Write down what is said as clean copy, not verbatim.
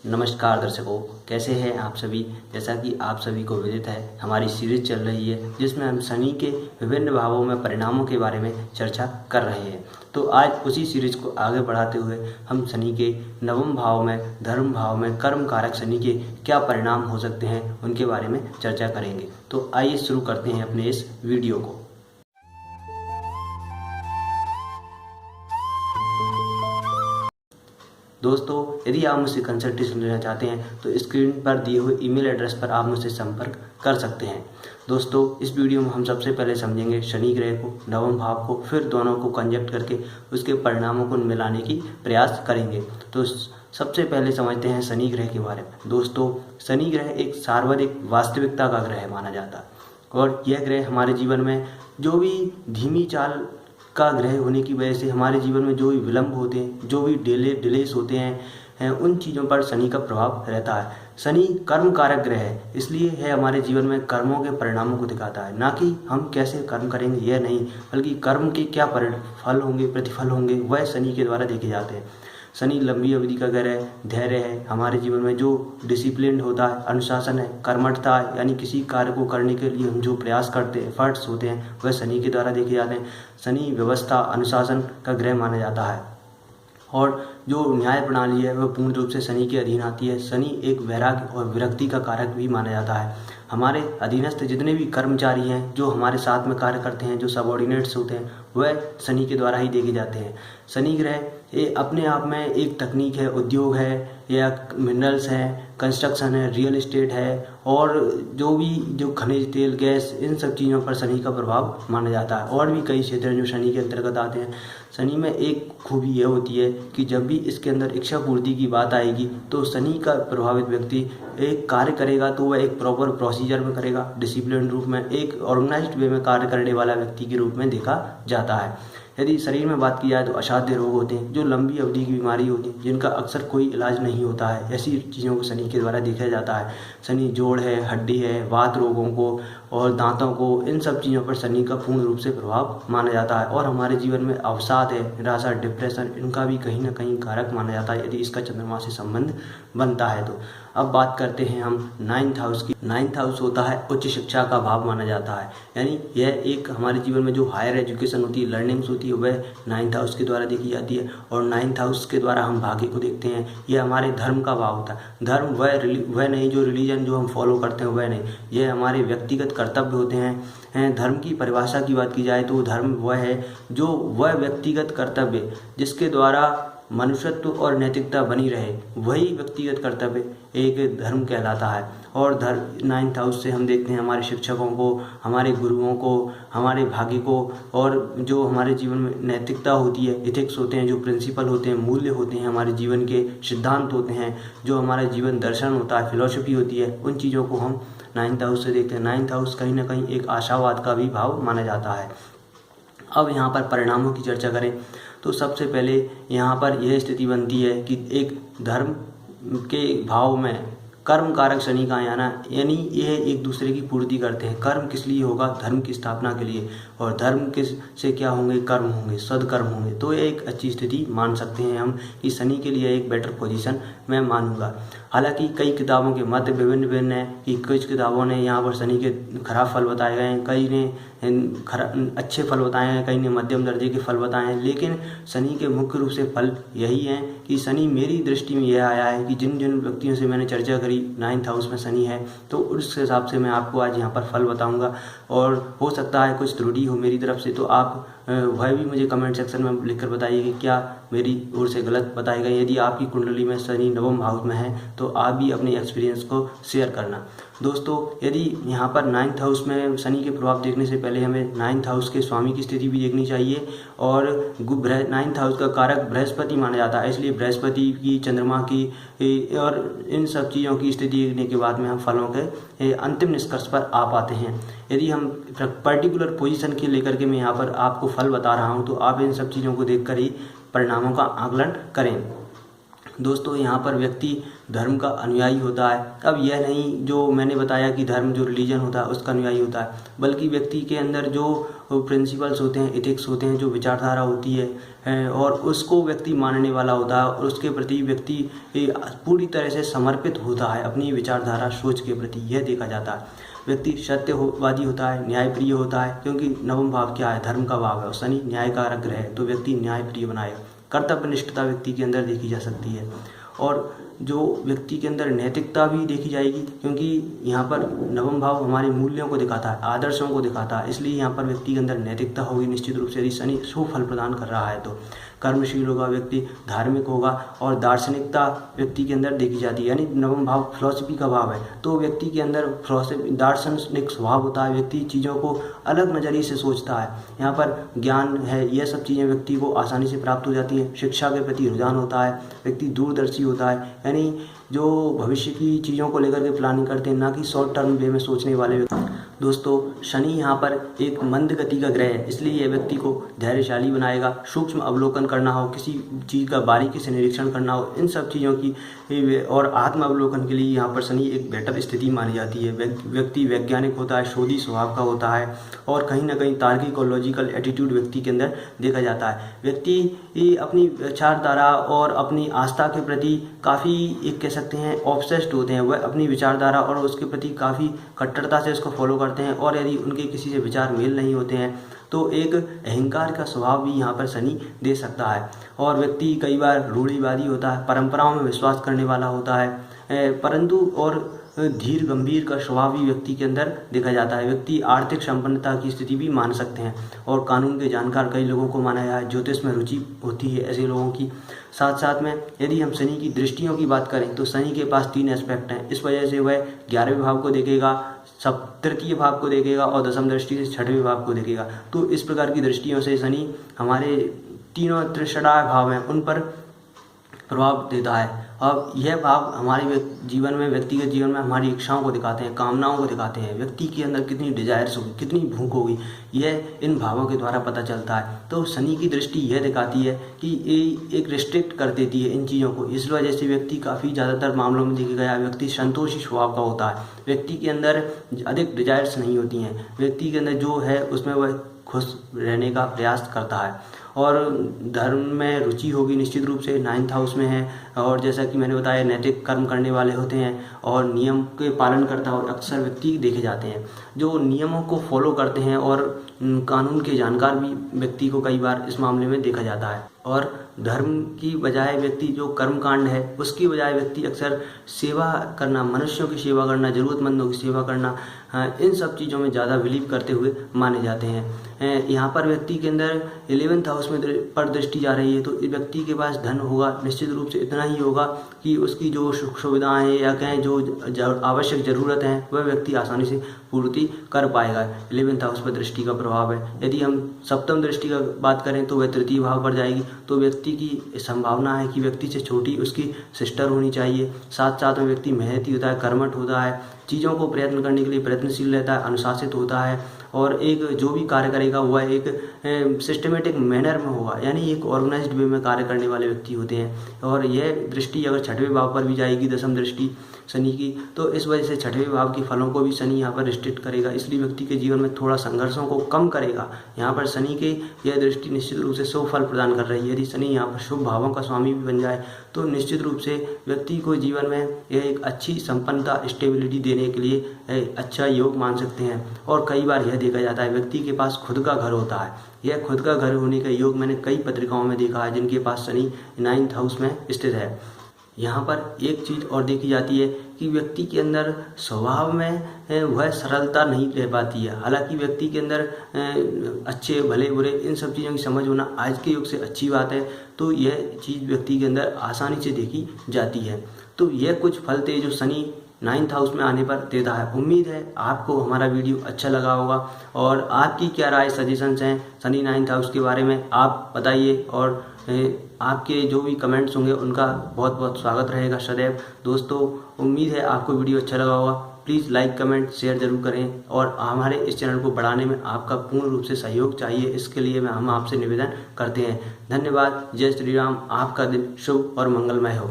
नमस्कार दर्शकों, कैसे हैं आप सभी। जैसा कि आप सभी को विदित है, हमारी सीरीज चल रही है जिसमें हम शनि के विभिन्न भावों में परिणामों के बारे में चर्चा कर रहे हैं। तो आज उसी सीरीज को आगे बढ़ाते हुए हम शनि के नवम भाव में, धर्म भाव में कर्म कारक शनि के क्या परिणाम हो सकते हैं उनके बारे में चर्चा करेंगे। तो आइए शुरू करते हैं अपने इस वीडियो को। दोस्तों, यदि आप मुझसे कंसल्टेशन लेना चाहते हैं तो स्क्रीन पर दिए हुए ईमेल एड्रेस पर आप मुझसे संपर्क कर सकते हैं। दोस्तों, इस वीडियो में हम सबसे पहले समझेंगे शनि ग्रह को, नवम भाव को, फिर दोनों को कंजक्ट करके उसके परिणामों को मिलाने की प्रयास करेंगे। तो सबसे पहले समझते हैं शनि ग्रह के बारे में। दोस्तों, शनि ग्रह एक सार्वत्रिक वास्तविकता का ग्रह माना जाता है और यह ग्रह हमारे जीवन में जो भी धीमी चाल का ग्रह होने की वजह से हमारे जीवन में जो भी विलंब होते हैं, जो भी डिलेस होते हैं, उन चीज़ों पर शनि का प्रभाव रहता है। शनि कर्म कारक ग्रह है, इसलिए है हमारे जीवन में कर्मों के परिणामों को दिखाता है। ना कि हम कैसे कर्म करेंगे यह नहीं, बल्कि कर्म के क्या फल होंगे, प्रतिफल होंगे, वह शनि के द्वारा देखे जाते हैं। शनि लंबी अवधि का ग्रह है, धैर्य है। हमारे जीवन में जो डिसिप्लिन होता है, अनुशासन है, कर्मठता है, यानी किसी कार्य को करने के लिए हम जो प्रयास करते हैं, एफर्ट्स होते हैं, वह शनि के द्वारा देखे जाते हैं। शनि व्यवस्था, अनुशासन का ग्रह माना जाता है और जो न्याय प्रणाली है वह पूर्ण रूप से शनि के अधीन आती है। शनि एक वैराग्य और विरक्ति का कारक भी माना जाता है। हमारे अधीनस्थ जितने भी कर्मचारी हैं, जो हमारे साथ में कार्य करते हैं, जो सबऑर्डिनेट्स होते हैं, वह शनि के द्वारा ही देखे जाते हैं। शनि ग्रह ये अपने आप में एक तकनीक है, उद्योग है, या मिनरल्स है, कंस्ट्रक्शन है, रियल एस्टेट है, और जो खनिज तेल, गैस, इन सब चीज़ों पर शनि का प्रभाव माना जाता है। और भी कई क्षेत्र हैं जो शनि के अंतर्गत आते हैं। शनि में एक खूबी यह होती है कि जब भी इसके अंदर इच्छा पूर्ति की बात आएगी तो शनि का प्रभावित व्यक्ति एक कार्य करेगा तो वह एक प्रॉपर प्रोसीजर में करेगा, डिसिप्लिन रूप में, एक ऑर्गेनाइज्ड वे में कार्य करने वाला व्यक्ति के रूप में देखा जाता है। यदि शरीर में बात की जाए तो असाध्य रोग होते हैं, जो लंबी अवधि की बीमारी होती है, जिनका अक्सर कोई इलाज नहीं होता है। ऐसी चीज़ों को शनि के द्वारा देखा जाता है। शनि जोड़ है, हड्डी है, वात रोगों को और दांतों को, इन सब चीज़ों पर शनि का पूर्ण रूप से प्रभाव माना जाता है। और हमारे जीवन में अवसाद है, निराशा, डिप्रेशन, इनका भी कहीं ना कहीं कारक माना जाता है यदि इसका चंद्रमा से संबंध बनता है तो। अब बात करते हैं हम नाइन्थ हाउस की। नाइन्थ हाउस होता है उच्च शिक्षा का भाव माना जाता है, यानी यह एक हमारे जीवन में जो हायर एजुकेशन होती है, लर्निंग्स होती है, वह नाइन्थ हाउस के द्वारा देखी जाती है। और नाइन्थ हाउस के द्वारा हम भाग्य को देखते हैं। यह हमारे धर्म का भाव होता है। धर्म वह नहीं जो रिलीजन जो हम फॉलो करते हैं, वह नहीं, यह हमारे व्यक्तिगत कर्तव्य होते हैं। धर्म की परिभाषा की बात की जाए तो धर्म वह है जो वह व्यक्तिगत कर्तव्य जिसके द्वारा मनुष्यत्व और नैतिकता बनी रहे, वही व्यक्तिगत कर्तव्य एक धर्म कहलाता है। और धर्म नाइन्थ हाउस से हम देखते हैं हमारे शिक्षकों को, हमारे गुरुओं को, हमारे भाग्य को, और जो हमारे जीवन में नैतिकता होती है, इथिक्स होते हैं, जो प्रिंसिपल होते हैं, मूल्य होते हैं, हमारे जीवन के सिद्धांत होते हैं, जो हमारा जीवन दर्शन होता है, फिलॉसफी होती है, उन चीज़ों को हम नाइन्थ हाउस से देखते हैं। नाइन्थ हाउस कहीं ना कहीं एक आशावाद का भी भाव माना जाता है। अब यहाँ पर परिणामों की चर्चा करें तो सबसे पहले यहाँ पर यह स्थिति बनती है कि एक धर्म के भाव में कर्म कारक शनि का आना, यानी यह एक दूसरे की पूर्ति करते हैं। कर्म किस लिए होगा? धर्म की स्थापना के लिए। और धर्म किस से क्या होंगे? कर्म होंगे, सदकर्म होंगे। तो ये एक अच्छी स्थिति मान सकते हैं हम कि शनि के लिए एक बेटर पोजीशन मैं मानूंगा। हालांकि कई किताबों के मत विभिन्न हैं कि कुछ किताबों ने यहाँ पर शनि के खराब फल बताए गए हैं, कई ने अच्छे फल बताए हैं, कई ने मध्यम दर्जे के फल बताए हैं। लेकिन शनि के मुख्य रूप से फल यही हैं कि शनि मेरी दृष्टि में यह आया है कि जिन जिन व्यक्तियों से मैंने चर्चा करी, नाइन्थ हाउस में शनि है, तो उस हिसाब से मैं आपको आज यहाँ पर फल बताऊंगा। और हो सकता है कुछ त्रुटि हो मेरी तरफ से, तो आप वह भी मुझे कमेंट सेक्शन में लिखकर बताइए कि क्या मेरी ओर से गलत बताए गए। यदि आपकी कुंडली में शनि नवम हाउस में है तो आप भी अपने एक्सपीरियंस को शेयर करना। दोस्तों, यदि यहाँ पर नाइन्थ हाउस में शनि के प्रभाव देखने से पहले हमें नाइन्थ हाउस के स्वामी की स्थिति भी देखनी चाहिए। और नाइन्थ हाउस का कारक बृहस्पति माना जाता है, इसलिए बृहस्पति की, चंद्रमा की और इन सब चीज़ों की स्थिति देखने के बाद में हम फलों के अंतिम निष्कर्ष पर आ पाते हैं। यदि हम पर्टिकुलर पोजीशन के लेकर के मैं यहाँ पर आपको फल बता रहा हूँ तो आप इन सब चीज़ों को देखकर ही परिणामों का आकलन करें। दोस्तों यहाँ पर व्यक्ति धर्म का अनुयायी होता है। अब यह नहीं जो मैंने बताया कि धर्म जो रिलीजन होता है उसका अनुयायी होता है, बल्कि व्यक्ति के अंदर जो प्रिंसिपल्स होते हैं, एथिक्स होते हैं, जो विचारधारा होती है और उसको व्यक्ति मानने वाला होता है और उसके प्रति व्यक्ति पूरी तरह से समर्पित होता है अपनी विचारधारा सोच के प्रति, यह देखा जाता है। व्यक्ति सत्यवादी होता है, न्यायप्रिय होता है, क्योंकि नवम भाव क्या है, धर्म का भाव है और शनि न्याय कारक ग्रह है, तो व्यक्ति न्यायप्रिय बनाएगा। कर्तव्यनिष्ठता व्यक्ति के अंदर देखी जा सकती है और जो व्यक्ति के अंदर नैतिकता भी देखी जाएगी, क्योंकि यहाँ पर नवम भाव हमारे मूल्यों को दिखाता है, आदर्शों को दिखाता है, इसलिए यहाँ पर व्यक्ति के अंदर नैतिकता होगी निश्चित रूप से। यदि शनि शुभ फल प्रदान कर रहा है तो कर्मशील होगा व्यक्ति, धार्मिक होगा और दार्शनिकता व्यक्ति के अंदर देखी जाती है। यानी नवम भाव फिलॉसफी का भाव है, तो व्यक्ति के अंदर दार्शनिक स्वभाव होता है, व्यक्ति चीज़ों को अलग नज़रिए से सोचता है। यहाँ पर ज्ञान है, यह सब चीज़ें व्यक्ति को आसानी से प्राप्त हो जाती हैं। शिक्षा के प्रति रुझान होता है, व्यक्ति दूरदर्शी होता है, यानी जो भविष्य की चीज़ों को लेकर के प्लानिंग करते हैं, ना कि शॉर्ट टर्म वे में सोचने वाले व्यक्ति। दोस्तों शनि यहाँ पर एक मंद गति का ग्रह है, इसलिए यह व्यक्ति को धैर्यशाली बनाएगा। सूक्ष्म अवलोकन करना हो, किसी चीज़ का बारीकी से निरीक्षण करना हो, इन सब चीज़ों की और आत्म अवलोकन के लिए यहाँ पर शनि एक बेटर स्थिति मानी जाती है। व्यक्ति वैज्ञानिक होता है, शोधी स्वभाव का होता है और कहीं ना कहीं तार्किक और लॉजिकल एटीट्यूड व्यक्ति के अंदर देखा जाता है। व्यक्ति अपनी विचारधारा और अपनी आस्था के प्रति काफ़ी एक कह सकते हैं ऑब्सेस्ड होते हैं। वह अपनी विचारधारा और उसके प्रति काफ़ी कट्टरता से उसको फॉलो करते हैं और यदि उनके किसी से विचार मेल नहीं होते हैं तो एक अहंकार का स्वभाव भी यहाँ पर शनि दे सकता है। और व्यक्ति कई बार रूढ़िवादी होता है, परंपराओं में विश्वास करने वाला होता है, परंतु और धीर गंभीर का स्वभाव भी व्यक्ति के अंदर देखा जाता है। व्यक्ति आर्थिक संपन्नता की स्थिति भी मान सकते हैं और कानून के जानकार कई लोगों को माना जाए, ज्योतिष में रुचि होती है ऐसे लोगों की। साथ साथ में यदि हम शनि की दृष्टियों की बात करें तो शनि के पास 3 एस्पेक्ट हैं, इस वजह से वह 11वें भाव को देखेगा, तृतीय भाव को देखेगा और दशम दृष्टि से 6वें भाव को देखेगा। तो इस प्रकार की दृष्टियों से शनि हमारे तीनों त्रिषणाय भाव हैं उन पर प्रभाव देता है। अब यह भाव हमारे जीवन में, व्यक्तिगत जीवन में हमारी इच्छाओं को दिखाते हैं, कामनाओं को दिखाते हैं। व्यक्ति के अंदर कितनी डिजायर्स होगी, कितनी भूख होगी, यह इन भावों के द्वारा पता चलता है। तो शनि की दृष्टि यह दिखाती है कि ये एक रिस्ट्रिक्ट कर देती है इन चीज़ों को। इस वजह से व्यक्ति काफ़ी ज़्यादातर मामलों में देखा गया व्यक्ति संतोषी स्वभाव का होता है। व्यक्ति के अंदर अधिक डिजायर्स नहीं होती हैं, व्यक्ति के अंदर जो है उसमें वह खुश रहने का प्रयास करता है। और धर्म में रुचि होगी निश्चित रूप से, 9th हाउस में है और जैसा कि मैंने बताया नैतिक कर्म करने वाले होते हैं और नियम के पालन करता और अक्सर व्यक्ति देखे जाते हैं जो नियमों को फॉलो करते हैं और कानून के जानकार भी व्यक्ति को कई बार इस मामले में देखा जाता है। और धर्म की बजाय व्यक्ति जो कर्म कांड है उसकी बजाय व्यक्ति अक्सर सेवा करना, मनुष्यों की सेवा करना, ज़रूरतमंदों की सेवा करना, इन सब चीज़ों में ज़्यादा बिलीव करते हुए माने जाते हैं। यहाँ पर व्यक्ति के अंदर 11th हाउस में पर दृष्टि जा रही है तो इस व्यक्ति के पास धन होगा, निश्चित रूप से इतना ही होगा कि उसकी जो सुख सुविधाएँ हैं या कहें जो आवश्यक ज़रूरत है वह व्यक्ति आसानी से पूर्ति कर पाएगा। 11th हाउस पर दृष्टि का प्रभाव है। यदि हम सप्तम दृष्टि का बात करें तो वह तृतीय भाव पर जाएगी, तो व्यक्ति की संभावना है कि व्यक्ति से छोटी उसकी सिस्टर होनी चाहिए। साथ साथ में व्यक्ति मेहनती होता है, कर्मठ होता है, चीज़ों को प्रयत्न करने के लिए प्रयत्नशील रहता है, अनुशासित होता है और एक जो भी कार्य करेगा वह एक सिस्टमेटिक मैनर में होगा, यानी एक ऑर्गेनाइज्ड वे में कार्य करने वाले व्यक्ति होते हैं। और यह दृष्टि अगर 6वें भाव पर भी जाएगी, दशम दृष्टि शनि की, तो इस वजह से 6वें भाव के फलों को भी शनि यहाँ पर रिस्ट्रिक्ट करेगा, इसलिए व्यक्ति के जीवन में थोड़ा संघर्षों को कम करेगा। यहाँ पर शनि के यह दृष्टि निश्चित रूप से शुभ फल प्रदान कर रही है। यदि शनि यहाँ पर शुभ भावों का स्वामी भी बन जाए तो निश्चित रूप से व्यक्ति को जीवन में यह एक अच्छी संपन्नता, स्टेबिलिटी देने के लिए अच्छा योग मान सकते हैं। और कई बार यह देखा जाता है व्यक्ति के पास खुद का घर होता है, यह खुद का घर होने का योग मैंने कई पत्रिकाओं में देखा है जिनके पास शनि 9th हाउस में स्थित है। यहाँ पर एक चीज़ और देखी जाती है कि व्यक्ति के अंदर स्वभाव में वह सरलता नहीं रह पाती है। हालांकि व्यक्ति के अंदर अच्छे भले बुरे इन सब चीज़ों की समझ होना आज के युग से अच्छी बात है, तो यह चीज़ व्यक्ति के अंदर आसानी से देखी जाती है। तो यह कुछ फल थे जो शनि 9th हाउस में आने पर देता है। उम्मीद है आपको हमारा वीडियो अच्छा लगा होगा और आपकी क्या राय, सजेशंस हैं शनि 9th हाउस के बारे में आप बताइए और आपके जो भी कमेंट्स होंगे उनका बहुत बहुत स्वागत रहेगा सदैव। दोस्तों उम्मीद है आपको वीडियो अच्छा लगा होगा। प्लीज़ लाइक कमेंट शेयर जरूर करें और हमारे इस चैनल को बढ़ाने में आपका पूर्ण रूप से सहयोग चाहिए, इसके लिए हम आपसे निवेदन करते हैं। धन्यवाद। जय श्री राम। आपका दिन शुभ और मंगलमय हो।